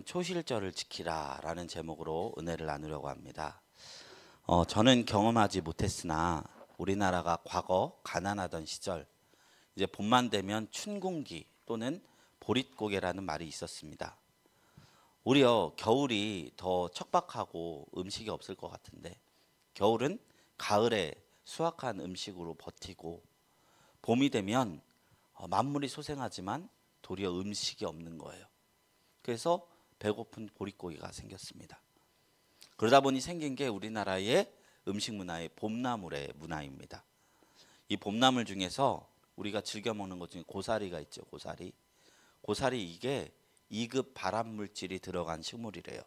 초실절을 지키라라는 제목으로 은혜를 나누려고 합니다. 저는 경험하지 못했으나 우리나라가 과거 가난하던 시절 이제 봄만 되면 춘궁기 또는 보릿고개라는 말이 있었습니다. 오히려 겨울이 더 척박하고 음식이 없을 것 같은데 겨울은 가을에 수확한 음식으로 버티고 봄이 되면 만물이 소생하지만 도리어 음식이 없는 거예요. 그래서 배고픈 보릿고기가 생겼습니다. 그러다 보니 생긴 게 우리나라의 음식 문화의 봄나물의 문화입니다. 이 봄나물 중에서 우리가 즐겨 먹는 것 중에 고사리가 있죠. 고사리 이게 2급 발암 물질이 들어간 식물이래요.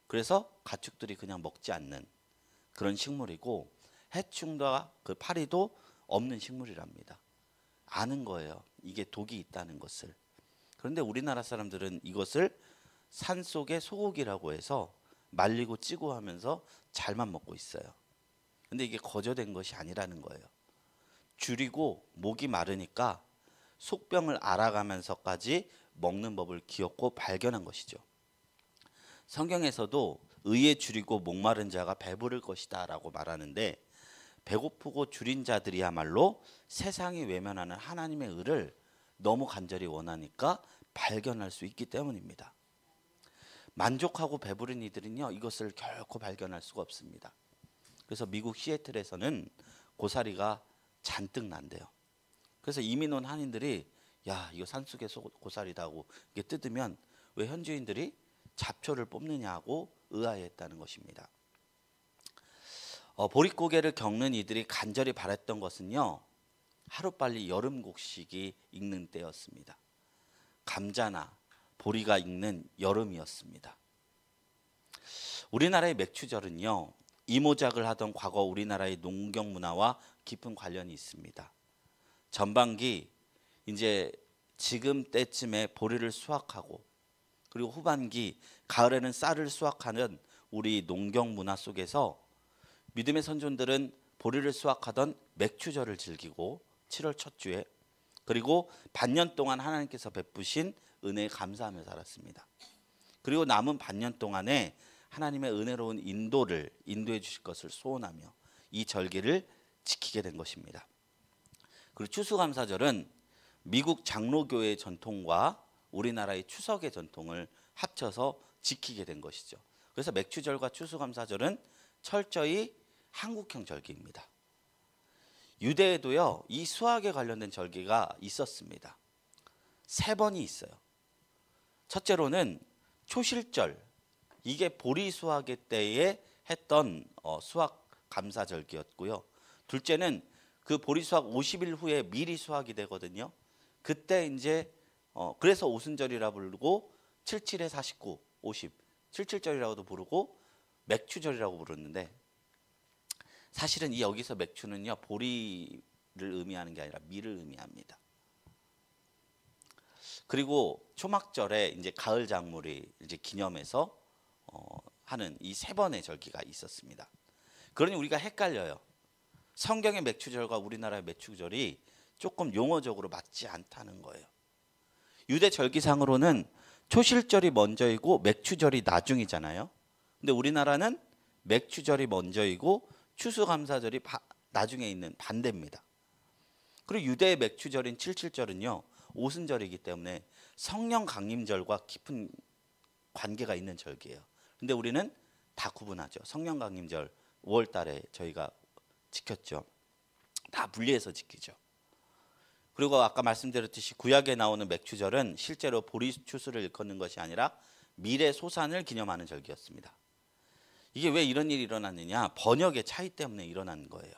그래서 가축들이 그냥 먹지 않는 그런 식물이고 해충과 그 파리도 없는 식물이랍니다. 아는 거예요. 이게 독이 있다는 것을. 그런데 우리나라 사람들은 이것을 산속의 소고기라고 해서 말리고 찌고 하면서 잘만 먹고 있어요. 근데 이게 거저된 것이 아니라는 거예요. 줄이고 목이 마르니까 속병을 알아가면서까지 먹는 법을 기억고 발견한 것이죠. 성경에서도 의에 줄이고 목마른 자가 배부를 것이다 라고 말하는데 배고프고 줄인 자들이야말로 세상이 외면하는 하나님의 의를 너무 간절히 원하니까 발견할 수 있기 때문입니다. 만족하고 배부른 이들은요 이것을 결코 발견할 수가 없습니다. 그래서 미국 시애틀에서는 고사리가 잔뜩 난대요. 그래서 이민 온 한인들이 야 이거 산속의 고사리다 하고 이게 뜯으면 왜 현지인들이 잡초를 뽑느냐고 의아해했다는 것입니다. 보릿고개를 겪는 이들이 간절히 바랬던 것은요 하루빨리 여름 곡식이 익는 때였습니다. 감자나 보리가 익는 여름이었습니다. 우리나라의 맥추절은요 이모작을 하던 과거 우리나라의 농경 문화와 깊은 관련이 있습니다. 전반기 이제 지금 때쯤에 보리를 수확하고 그리고 후반기 가을에는 쌀을 수확하는 우리 농경 문화 속에서 믿음의 선존들은 보리를 수확하던 맥추절을 즐기고 7월 첫 주에 그리고 반년 동안 하나님께서 베푸신 은혜에 감사하며 살았습니다. 그리고 남은 반년 동안에 하나님의 은혜로운 인도해 주실 것을 소원하며 이 절기를 지키게 된 것입니다. 그리고 추수감사절은 미국 장로교회의 전통과 우리나라의 추석의 전통을 합쳐서 지키게 된 것이죠. 그래서 맥추절과 추수감사절은 철저히 한국형 절기입니다. 유대에도요 이 수학에 관련된 절기가 있었습니다. 3번이 있어요. 첫째로는 초실절, 이게 보리 수확의 때에 했던 수확 감사 절기였고요. 둘째는 그 보리 수확 50일 후에 미리 수확이 되거든요. 그때 이제 그래서 오순절이라 부르고 77에 49, 50, 77절이라고도 부르고 맥추절이라고 부르는데 사실은 이 여기서 맥추는요 보리를 의미하는 게 아니라 밀을 의미합니다. 그리고 초막절에 이제 가을 작물이 이제 기념해서 하는 이 3번의 절기가 있었습니다. 그러니 우리가 헷갈려요. 성경의 맥추절과 우리나라의 맥추절이 조금 용어적으로 맞지 않다는 거예요. 유대 절기상으로는 초실절이 먼저이고 맥추절이 나중이잖아요. 근데 우리나라는 맥추절이 먼저이고 추수감사절이 나중에 있는 반대입니다. 그리고 유대의 맥추절인 77절은요 오순절이기 때문에 성령 강림절과 깊은 관계가 있는 절기예요. 근데 우리는 다 구분하죠. 성령 강림절 5월 달에 저희가 지켰죠. 다 분리해서 지키죠. 그리고 아까 말씀드렸듯이 구약에 나오는 맥추절은 실제로 보리 추수를 일컫는 것이 아니라 미래 소산을 기념하는 절기였습니다. 이게 왜 이런 일이 일어났느냐? 번역의 차이 때문에 일어난 거예요.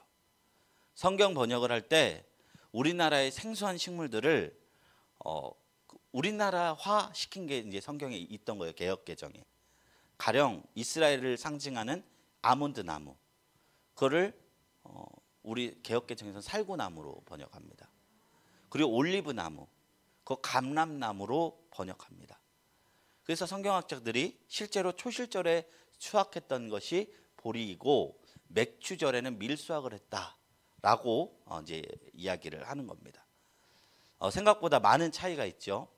성경 번역을 할 때 우리나라의 생소한 식물들을 우리나라화 시킨 게 이제 성경에 있던 거예요. 개역 개정에. 가령 이스라엘을 상징하는 아몬드 나무. 그거를 우리 개역 개정에서는 살구나무로 번역합니다. 그리고 올리브 나무. 그거 감람나무로 번역합니다. 그래서 성경학자들이 실제로 초실절에 수확했던 것이 보리이고 맥추절에는 밀수확을 했다라고 이제 이야기를 하는 겁니다. 생각보다 많은 차이가 있죠.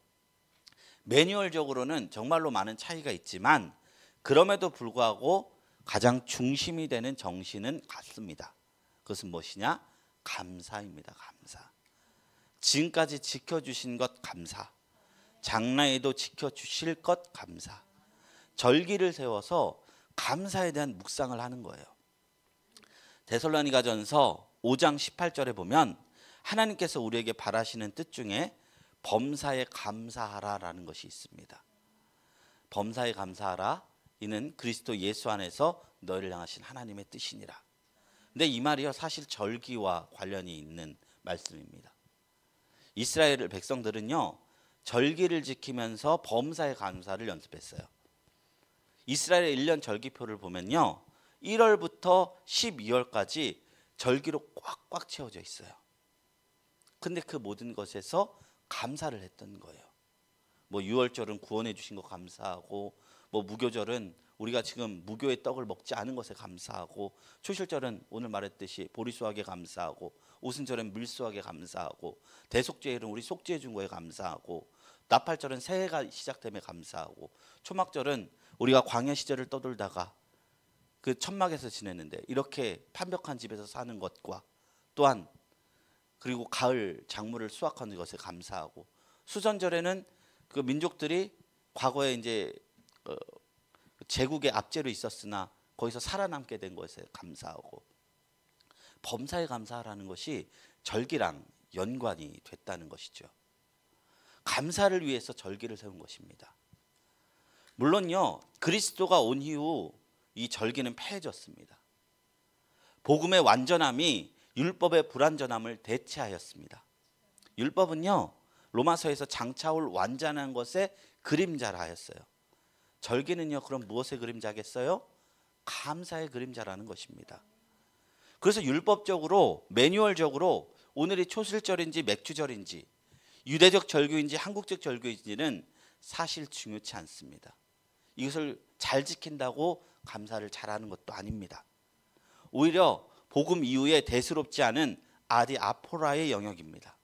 매뉴얼적으로는 정말로 많은 차이가 있지만 그럼에도 불구하고 가장 중심이 되는 정신은 같습니다. 그것은 무엇이냐? 감사입니다. 감사. 지금까지 지켜주신 것 감사. 장래에도 지켜주실 것 감사. 절기를 세워서 감사에 대한 묵상을 하는 거예요. 데살로니가전서 5장 18절에 보면 하나님께서 우리에게 바라시는 뜻 중에 범사에 감사하라라는 것이 있습니다. 범사에 감사하라. 이는 그리스도 예수 안에서 너희를 향하신 하나님의 뜻이니라. 근데 이 말이요 사실 절기와 관련이 있는 말씀입니다. 이스라엘 백성들은요 절기를 지키면서 범사에 감사를 연습했어요. 이스라엘의 1년 절기표를 보면요 1월부터 12월까지 절기로 꽉꽉 채워져 있어요. 근데 그 모든 것에서 감사를 했던 거예요. 뭐 유월절은 구원해 주신 거 감사하고, 뭐 무교절은 우리가 지금 무교의 떡을 먹지 않은 것에 감사하고, 초실절은 오늘 말했듯이 보리수확에 감사하고, 오순절은 밀수확에 감사하고, 대속죄일은 우리 속죄해 준 거에 감사하고, 나팔절은 새해가 시작됨에 감사하고, 초막절은 우리가 광야 시절을 떠돌다가 그 천막에서 지냈는데 이렇게 판벽한 집에서 사는 것과, 또한 그리고 가을 작물을 수확하는 것에 감사하고, 수전절에는 그 민족들이 과거에 이제 제국의 압제로 있었으나 거기서 살아남게 된 것에 감사하고, 범사에 감사하라는 것이 절기랑 연관이 됐다는 것이죠. 감사를 위해서 절기를 세운 것입니다. 물론요 그리스도가 온 이후 이 절기는 폐해졌습니다. 복음의 완전함이 율법의 불완전함을 대체하였습니다. 율법은요 로마서에서 장차올 완전한 것의 그림자라 하였어요. 절기는요 그럼 무엇의 그림자겠어요? 감사의 그림자라는 것입니다. 그래서 율법적으로 매뉴얼적으로 오늘이 초실절인지 맥주절인지 유대적 절기인지 한국적 절기인지는 사실 중요치 않습니다. 이것을 잘 지킨다고 감사를 잘하는 것도 아닙니다. 오히려 복음 이후에 대수롭지 않은 아디아포라의 영역입니다.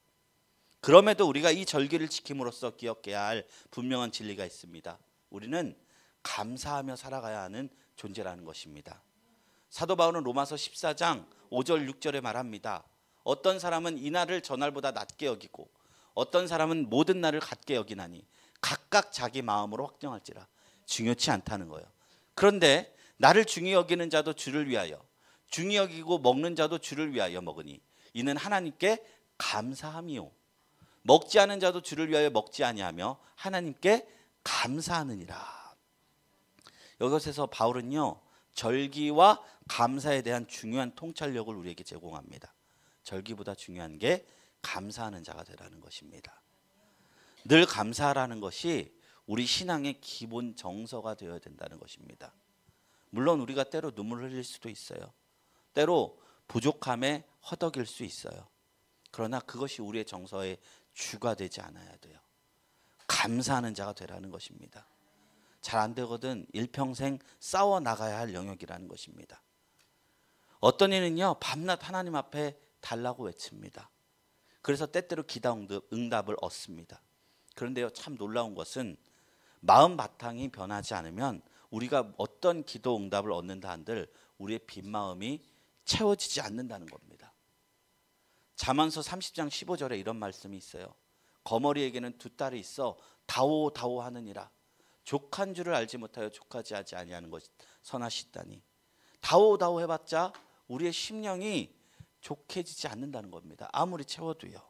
그럼에도 우리가 이 절기를 지킴으로써 기억해야 할 분명한 진리가 있습니다. 우리는 감사하며 살아가야 하는 존재라는 것입니다. 사도 바울은 로마서 14장 5절 6절에 말합니다. 어떤 사람은 이날을 저날보다 낮게 여기고 어떤 사람은 모든 날을 같게 여기나니 각각 자기 마음으로 확정할지라. 중요치 않다는 거예요. 그런데 나를 중히 여기는 자도 주를 위하여, 중히 여기고 먹는 자도 주를 위하여 먹으니 이는 하나님께 감사함이요, 먹지 않은 자도 주를 위하여 먹지 아니하며 하나님께 감사하느니라. 이것에서 바울은요 절기와 감사에 대한 중요한 통찰력을 우리에게 제공합니다. 절기보다 중요한 게 감사하는 자가 되라는 것입니다. 늘 감사하라는 것이 우리 신앙의 기본 정서가 되어야 된다는 것입니다. 물론 우리가 때로 눈물을 흘릴 수도 있어요. 때로 부족함에 허덕일 수 있어요. 그러나 그것이 우리의 정서의 주가 되지 않아야 돼요. 감사하는 자가 되라는 것입니다. 잘 안 되거든 일평생 싸워 나가야 할 영역이라는 것입니다. 어떤 이는요 밤낮 하나님 앞에 달라고 외칩니다. 그래서 때때로 기도 응답을 얻습니다. 그런데요 참 놀라운 것은 마음 바탕이 변하지 않으면 우리가 어떤 기도 응답을 얻는다 한들 우리의 빈 마음이 채워지지 않는다는 겁니다. 잠언서 30장 15절에 이런 말씀이 있어요. 거머리에게는 두 딸이 있어 다오 다오 하느니라. 족한 줄을 알지 못하여 족하지 하지 아니하는 것이 선하시다니. 다오 다오 해봤자 우리의 심령이 족해지지 않는다는 겁니다. 아무리 채워도요.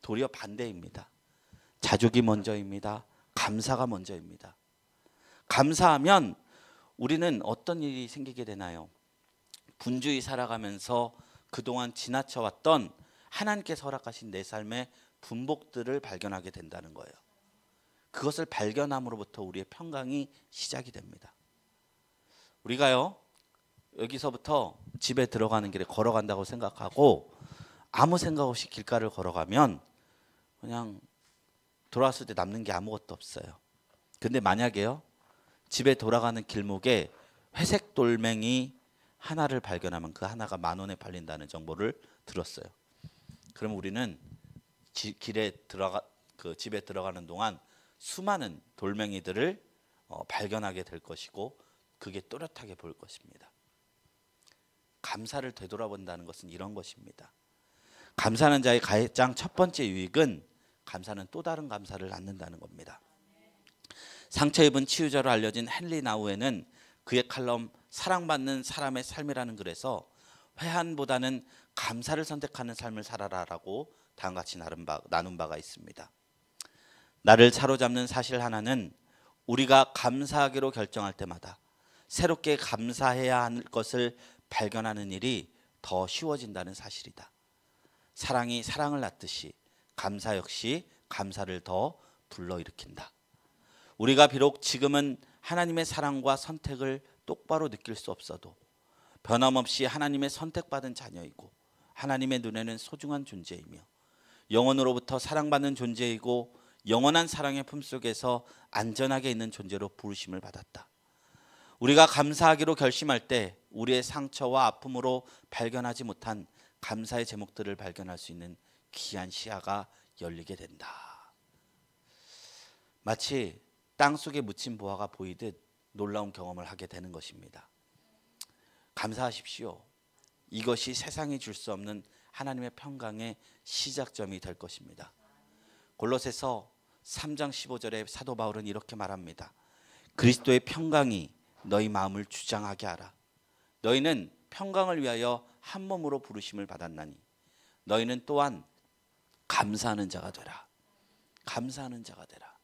도리어 반대입니다. 자족이 먼저입니다. 감사가 먼저입니다. 감사하면 우리는 어떤 일이 생기게 되나요? 분주히 살아가면서 그동안 지나쳐왔던 하나님께서 허락하신 내 삶의 분복들을 발견하게 된다는 거예요. 그것을 발견함으로부터 우리의 평강이 시작이 됩니다. 우리가요 여기서부터 집에 들어가는 길에 걸어간다고 생각하고 아무 생각 없이 길가를 걸어가면 그냥 돌아왔을 때 남는 게 아무것도 없어요. 근데 만약에요 집에 돌아가는 길목에 회색 돌멩이 하나를 발견하면 그 하나가 10,000원에 팔린다는 정보를 들었어요. 그럼 우리는 집에 들어가는 동안 수많은 돌멩이들을 발견하게 될 것이고 그게 또렷하게 보일 것입니다. 감사를 되돌아본다는 것은 이런 것입니다. 감사하는 자의 가장 첫 번째 유익은 감사는 또 다른 감사를 낳는다는 겁니다. 상처 입은 치유자로 알려진 헨리 나우에는 그의 칼럼 사랑받는 사람의 삶이라는 글에서 회한보다는 감사를 선택하는 삶을 살아라라고 다음과 같이 나눈 바가 있습니다. 나를 사로잡는 사실 하나는 우리가 감사하기로 결정할 때마다 새롭게 감사해야 할 것을 발견하는 일이 더 쉬워진다는 사실이다. 사랑이 사랑을 낳듯이 감사 역시 감사를 더 불러일으킨다. 우리가 비록 지금은 하나님의 사랑과 선택을 똑바로 느낄 수 없어도 변함없이 하나님의 선택받은 자녀이고 하나님의 눈에는 소중한 존재이며 영원으로부터 사랑받는 존재이고 영원한 사랑의 품속에서 안전하게 있는 존재로 부르심을 받았다. 우리가 감사하기로 결심할 때 우리의 상처와 아픔으로 발견하지 못한 감사의 제목들을 발견할 수 있는 귀한 시야가 열리게 된다. 마치 땅속에 묻힌 보화가 보이듯 놀라운 경험을 하게 되는 것입니다. 감사하십시오. 이것이 세상이 줄 수 없는 하나님의 평강의 시작점이 될 것입니다. 골로새서 3장 15절에 사도 바울은 이렇게 말합니다. 그리스도의 평강이 너희 마음을 주장하게 하라. 너희는 평강을 위하여 한 몸으로 부르심을 받았나니 너희는 또한 감사하는 자가 되라. 감사하는 자가 되라.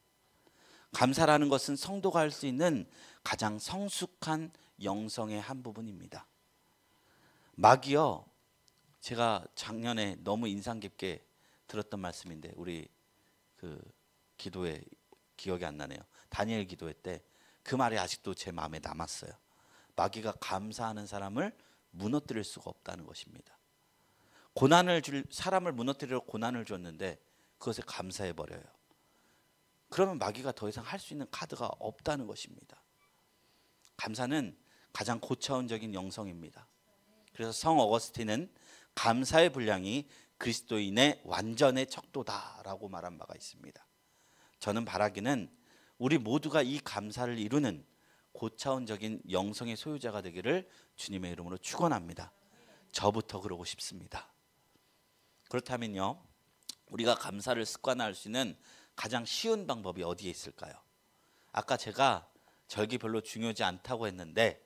감사라는 것은 성도가 할 수 있는 가장 성숙한 영성의 한 부분입니다. 마귀요, 제가 작년에 너무 인상 깊게 들었던 말씀인데 우리 그 기도회 기억이 안 나네요. 다니엘 기도회 때 그 말이 아직도 제 마음에 남았어요. 마귀가 감사하는 사람을 무너뜨릴 수가 없다는 것입니다. 사람을 무너뜨리려 고난을 줬는데 그것에 감사해 버려요. 그러면 마귀가 더 이상 할 수 있는 카드가 없다는 것입니다. 감사는 가장 고차원적인 영성입니다. 그래서 성 어거스틴은 감사의 분량이 그리스도인의 완전의 척도다라고 말한 바가 있습니다. 저는 바라기는 우리 모두가 이 감사를 이루는 고차원적인 영성의 소유자가 되기를 주님의 이름으로 축원합니다. 저부터 그러고 싶습니다. 그렇다면요, 우리가 감사를 습관화할 수 있는 가장 쉬운 방법이 어디에 있을까요? 아까 제가 절기 별로 중요하지 않다고 했는데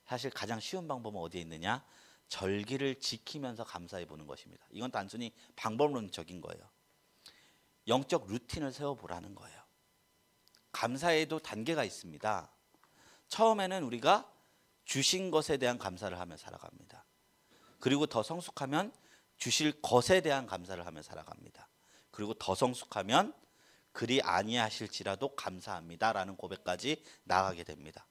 사실 가장 쉬운 방법은 어디에 있느냐? 절기를 지키면서 감사해 보는 것입니다. 이건 단순히 방법론적인 거예요. 영적 루틴을 세워보라는 거예요. 감사에도 단계가 있습니다. 처음에는 우리가 주신 것에 대한 감사를 하며 살아갑니다. 그리고 더 성숙하면 주실 것에 대한 감사를 하며 살아갑니다. 그리고 더 성숙하면 그리 아니하실지라도 감사합니다라는 고백까지 나가게 됩니다.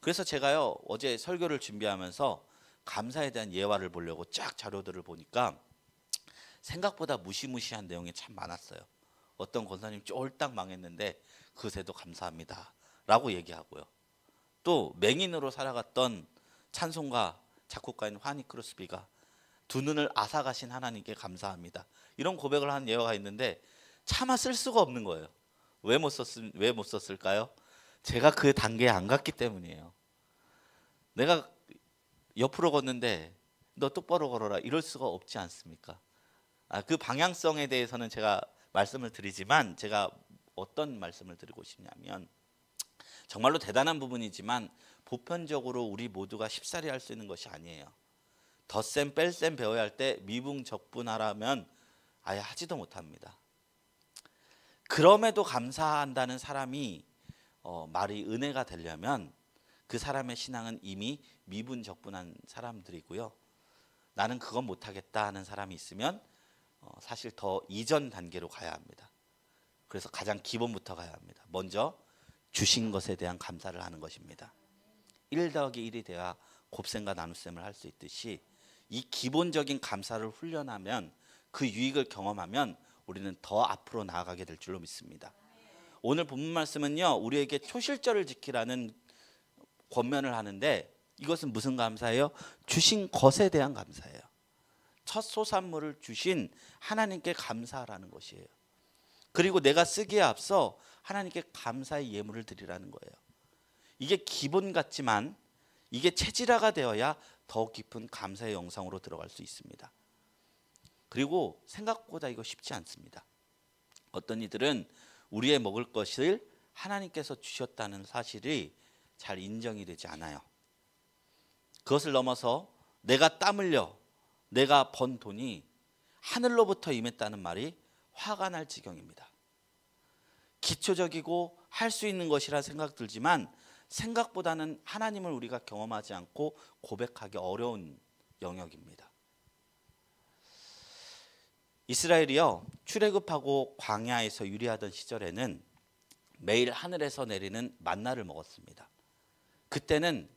그래서 제가요, 어제 설교를 준비하면서 감사에 대한 예화를 보려고 쫙 자료들을 보니까 생각보다 무시무시한 내용이 참 많았어요. 어떤 권사님 쫄딱 망했는데 그것에도 감사합니다 라고 얘기하고요. 또 맹인으로 살아갔던 찬송가 작곡가인 화니 크로스비가 두 눈을 앗아가신 하나님께 감사합니다, 이런 고백을 한 예화가 있는데 차마 쓸 수가 없는 거예요. 왜 못 썼을까요? 제가 그 단계에 안 갔기 때문이에요. 내가 옆으로 걷는데 너 똑바로 걸어라 이럴 수가 없지 않습니까? 그 방향성에 대해서는 제가 말씀을 드리지만 제가 어떤 말씀을 드리고 싶냐면 정말로 대단한 부분이지만 보편적으로 우리 모두가 쉽사리 할 수 있는 것이 아니에요. 덧셈 뺄셈 배워야 할 때 미분적분하라면 아예 하지도 못합니다. 그럼에도 감사한다는 사람이 말이 은혜가 되려면 그 사람의 신앙은 이미 미분적분한 사람들이고요. 나는 그건 못하겠다 하는 사람이 있으면 사실 더 이전 단계로 가야 합니다. 그래서 가장 기본부터 가야 합니다. 먼저 주신 것에 대한 감사를 하는 것입니다. 1 더하기 1이 돼야 곱셈과 나눗셈을 할 수 있듯이 이 기본적인 감사를 훈련하면 그 유익을 경험하면 우리는 더 앞으로 나아가게 될 줄로 믿습니다. 오늘 본문 말씀은요, 우리에게 초실절을 지키라는 권면을 하는데 이것은 무슨 감사예요? 주신 것에 대한 감사예요. 첫 소산물을 주신 하나님께 감사하라는 것이에요. 그리고 내가 쓰기에 앞서 하나님께 감사의 예물을 드리라는 거예요. 이게 기본 같지만 이게 체질화가 되어야 더 깊은 감사의 영상으로 들어갈 수 있습니다. 그리고 생각보다 이거 쉽지 않습니다. 어떤 이들은 우리의 먹을 것을 하나님께서 주셨다는 사실이 잘 인정이 되지 않아요. 그것을 넘어서 내가 땀 흘려 내가 번 돈이 하늘로부터 임했다는 말이 화가 날 지경입니다. 기초적이고 할 수 있는 것이라 생각 들지만 생각보다는 하나님을 우리가 경험하지 않고 고백하기 어려운 영역입니다. 이스라엘이요, 출애굽하고 광야에서 유리하던 시절에는 매일 하늘에서 내리는 만나를 먹었습니다. 그때는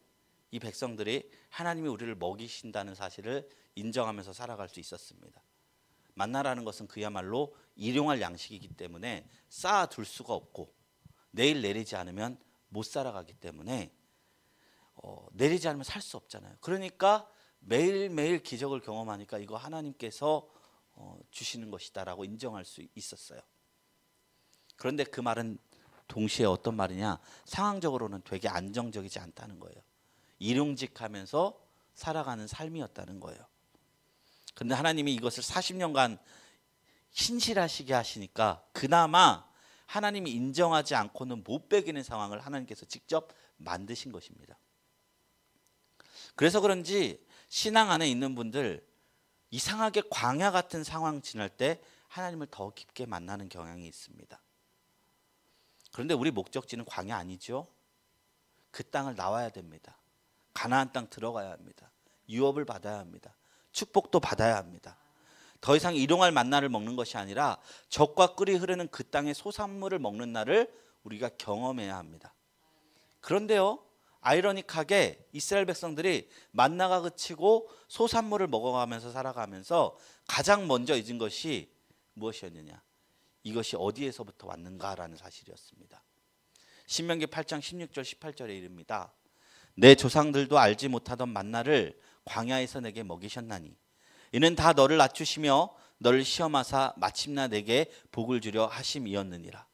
이 백성들이 하나님이 우리를 먹이신다는 사실을 인정하면서 살아갈 수 있었습니다. 만나라는 것은 그야말로 일용할 양식이기 때문에 쌓아둘 수가 없고 내일 내리지 않으면 못 살아가기 때문에 내리지 않으면 살 수 없잖아요. 그러니까 매일매일 기적을 경험하니까 이거 하나님께서 주시는 것이다라고 인정할 수 있었어요. 그런데 그 말은 동시에 어떤 말이냐, 상황적으로는 되게 안정적이지 않다는 거예요. 일용직하면서 살아가는 삶이었다는 거예요. 그런데 하나님이 이것을 40년간 신실하시게 하시니까 그나마 하나님이 인정하지 않고는 못 베기는 상황을 하나님께서 직접 만드신 것입니다. 그래서 그런지 신앙 안에 있는 분들 이상하게 광야 같은 상황 지날 때 하나님을 더 깊게 만나는 경향이 있습니다. 그런데 우리 목적지는 광야 아니죠. 그 땅을 나와야 됩니다. 가나안 땅 들어가야 합니다. 유업을 받아야 합니다. 축복도 받아야 합니다. 더 이상 일용할 만나를 먹는 것이 아니라 젖과 꿀이 흐르는 그 땅의 소산물을 먹는 날을 우리가 경험해야 합니다. 그런데요, 아이러니하게 이스라엘 백성들이 만나가 그치고 소산물을 먹어가면서 살아가면서 가장 먼저 잊은 것이 무엇이었느냐, 이것이 어디에서부터 왔는가라는 사실이었습니다. 신명기 8장 16절 18절에 이릅니다. 내 조상들도 알지 못하던 만나를 광야에서 내게 먹이셨나니 이는 다 너를 낮추시며 너를 시험하사 마침내 내게 복을 주려 하심이었느니라.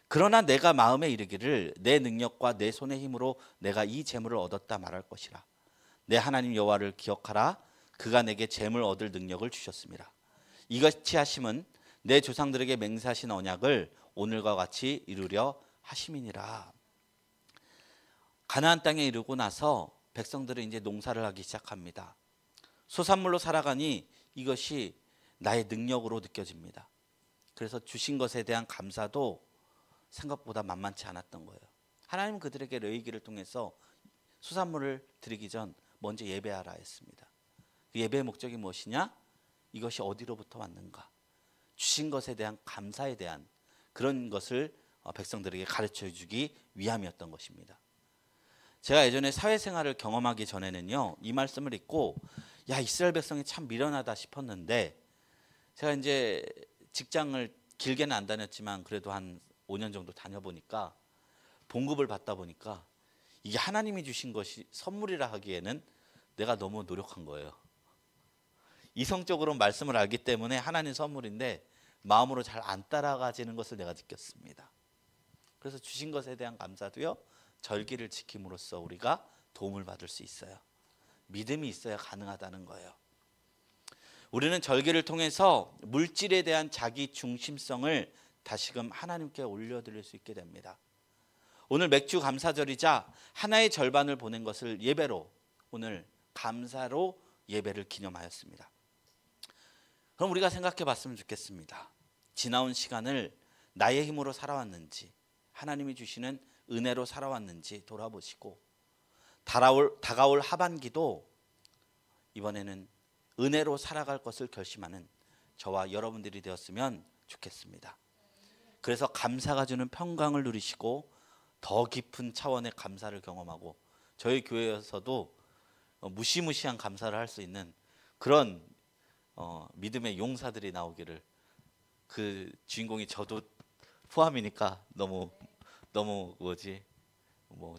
그러나 내가 마음에 이르기를 내 능력과 내 손의 힘으로 내가 이 재물을 얻었다 말할 것이라. 내 하나님 여호와를 기억하라. 그가 내게 재물 얻을 능력을 주셨습니다. 이같이 하심은 내 조상들에게 맹세하신 언약을 오늘과 같이 이루려 하심이니라. 가나안 땅에 이르고 나서 백성들은 이제 농사를 하기 시작합니다. 소산물로 살아가니 이것이 나의 능력으로 느껴집니다. 그래서 주신 것에 대한 감사도 생각보다 만만치 않았던 거예요. 하나님은 그들에게 레위기를 통해서 수산물을 드리기 전 먼저 예배하라 했습니다. 그 예배의 목적이 무엇이냐? 이것이 어디로부터 왔는가? 주신 것에 대한 감사에 대한 그런 것을 백성들에게 가르쳐 주기 위함이었던 것입니다. 제가 예전에 사회생활을 경험하기 전에는요, 이 말씀을 읽고 야, 이스라엘 백성이 참 미련하다 싶었는데, 제가 이제 직장을 길게는 안 다녔지만 그래도 한 5년 정도 다녀보니까 봉급을 받다 보니까 이게 하나님이 주신 것이 선물이라 하기에는 내가 너무 노력한 거예요. 이성적으로 말씀을 알기 때문에 하나님 선물인데 마음으로 잘 안 따라가지는 것을 내가 느꼈습니다. 그래서 주신 것에 대한 감사도요, 절기를 지킴으로써 우리가 도움을 받을 수 있어요. 믿음이 있어야 가능하다는 거예요. 우리는 절기를 통해서 물질에 대한 자기 중심성을 다시금 하나님께 올려드릴 수 있게 됩니다. 오늘 맥주 감사절이자 하나의 절반을 보낸 것을 예배로, 오늘 감사로 예배를 기념하였습니다. 그럼 우리가 생각해 봤으면 좋겠습니다. 지나온 시간을 나의 힘으로 살아왔는지, 하나님이 주시는 은혜로 살아왔는지 돌아보시고, 다가올 하반기도 이번에는 은혜로 살아갈 것을 결심하는 저와 여러분들이 되었으면 좋겠습니다. 그래서 감사가 주는 평강을 누리시고 더 깊은 차원의 감사를 경험하고 저희 교회에서도 무시무시한 감사를 할 수 있는 그런 믿음의 용사들이 나오기를, 그 주인공이 저도 포함이니까 너무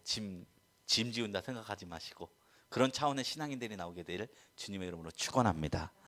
짐 지운다 생각하지 마시고 그런 차원의 신앙인들이 나오게 되기를 주님의 이름으로 축원합니다.